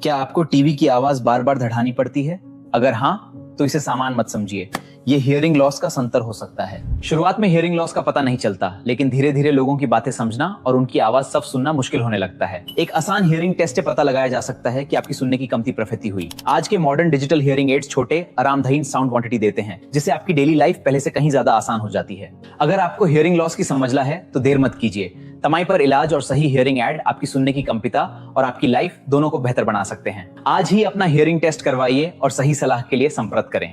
क्या आपको टीवी की आवाज बार बार बढ़ानी पड़ती है? अगर हाँ, तो इसे सामान मत समझिए। ये हियरिंग लॉस का संतर हो सकता है। शुरुआत में हियरिंग लॉस का पता नहीं चलता, लेकिन धीरे धीरे लोगों की बातें समझना और उनकी आवाज सब सुनना मुश्किल होने लगता है। एक आसान हियरिंग टेस्ट से पता लगाया जा सकता है कि आपकी सुनने की कमती प्रकृति हुई। आज के मॉडर्न डिजिटल हियरिंग एड्स छोटे, आरामदायी साउंड क्वांटिटी देते हैं, जिससे आपकी डेली लाइफ पहले से कहीं ज्यादा आसान हो जाती है। अगर आपको हियरिंग लॉस की समझना है तो देर मत कीजिए। समय पर इलाज और सही हियरिंग एड आपकी सुनने की कमतिता और आपकी लाइफ दोनों को बेहतर बना सकते हैं। आज ही अपना हियरिंग टेस्ट करवाइए और सही सलाह के लिए संपर्क करें।